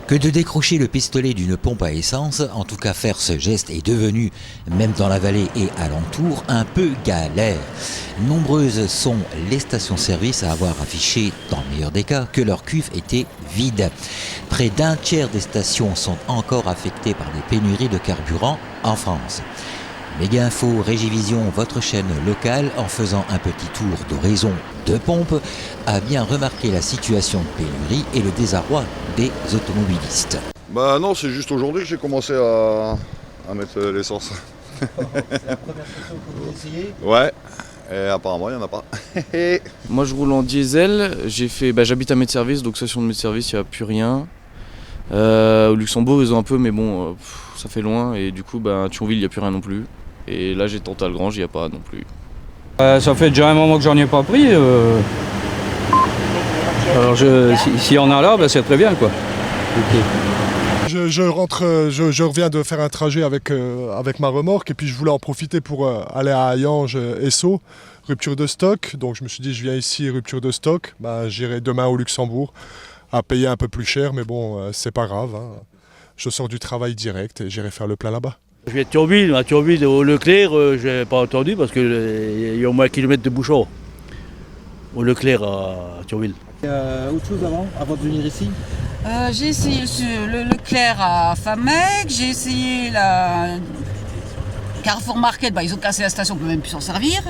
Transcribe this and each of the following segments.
Que de décrocher le pistolet d'une pompe à essence, en tout cas faire ce geste est devenu, même dans la vallée et alentour, un peu galère. Nombreuses sont les stations-service à avoir affiché, dans le meilleur des cas, que leur cuve était vide. Près d'un tiers des stations sont encore affectées par des pénuries de carburant en France. Méga Info, Régivision, votre chaîne locale, en faisant un petit tour d'horizon de pompe, a bien remarqué la situation de pénurie et le désarroi des automobilistes. Bah non, c'est juste aujourd'hui que j'ai commencé à mettre l'essence. C'est la première station que vous essayez ? Ouais, et apparemment il n'y en a pas. Moi je roule en diesel, j'habite à Medservice, donc station de Medservice, il n'y a plus rien. Au Luxembourg ils ont un peu, mais bon, ça fait loin, et du coup à Thionville il n'y a plus rien non plus. Et là j'ai tenté Algrange, il n'y a pas non plus. Ça fait déjà un moment que j'en ai pas pris. Alors s'il y en a là, c'est très bien quoi. Okay. Je reviens de faire un trajet avec ma remorque et puis je voulais en profiter pour aller à Hayange, Esso, rupture de stock. Donc je me suis dit je viens ici, rupture de stock, j'irai demain au Luxembourg à payer un peu plus cher, mais bon c'est pas grave. Hein. Je sors du travail direct et j'irai faire le plein là-bas. Je viens de Thionville, à Thionville au Leclerc, je n'ai pas entendu parce qu'il y a au moins 1 kilomètre de bouchon au Leclerc à Thionville. Autre chose avant de venir ici ? J'ai essayé le Leclerc à Famec, j'ai essayé la Carrefour Market, ils ont cassé la station, on ne peut même plus s'en servir.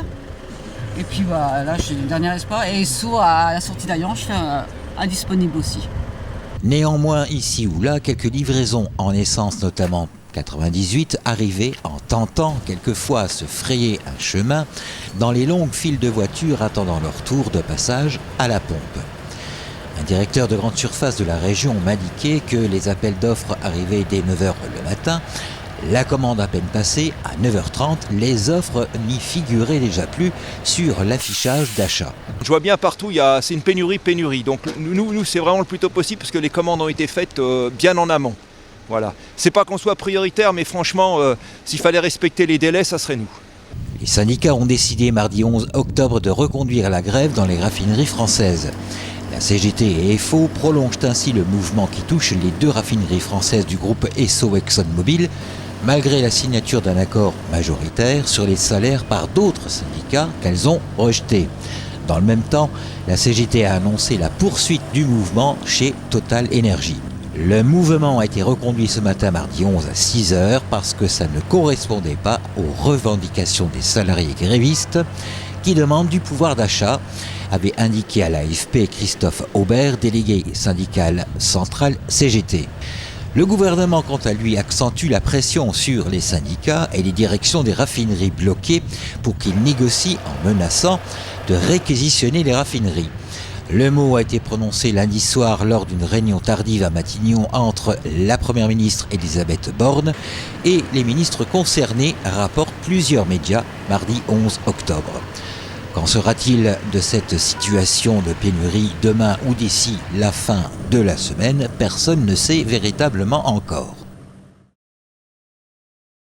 Et puis là, j'ai le dernier espoir. Et Esso à la sortie d'Hayange, indisponible aussi. Néanmoins, ici ou là, quelques livraisons en essence, notamment 98, arrivaient en tentant quelquefois à se frayer un chemin dans les longues files de voitures attendant leur tour de passage à la pompe. Un directeur de grande surface de la région m'indiquait que les appels d'offres arrivaient dès 9h le matin. La commande à peine passée, à 9h30, les offres n'y figuraient déjà plus sur l'affichage d'achat. Je vois bien partout, c'est une pénurie. Donc nous c'est vraiment le plus tôt possible parce que les commandes ont été faites bien en amont. Voilà. C'est pas qu'on soit prioritaire, mais franchement, s'il fallait respecter les délais, ça serait nous. Les syndicats ont décidé mardi 11 octobre de reconduire la grève dans les raffineries françaises. La CGT et FO prolongent ainsi le mouvement qui touche les 2 raffineries françaises du groupe Esso ExxonMobil, malgré la signature d'un accord majoritaire sur les salaires par d'autres syndicats qu'elles ont rejetés. Dans le même temps, la CGT a annoncé la poursuite du mouvement chez Total Energy. Le mouvement a été reconduit ce matin mardi 11 à 6h parce que ça ne correspondait pas aux revendications des salariés grévistes qui demandent du pouvoir d'achat, avait indiqué à l'AFP Christophe Aubert, délégué syndical central CGT. Le gouvernement, quant à lui, accentue la pression sur les syndicats et les directions des raffineries bloquées pour qu'ils négocient en menaçant de réquisitionner les raffineries. Le mot a été prononcé lundi soir lors d'une réunion tardive à Matignon entre la Première ministre Elisabeth Borne et les ministres concernés, rapportent plusieurs médias mardi 11 octobre. Qu'en sera-t-il de cette situation de pénurie demain ou d'ici la fin de la semaine ? Personne ne sait véritablement encore.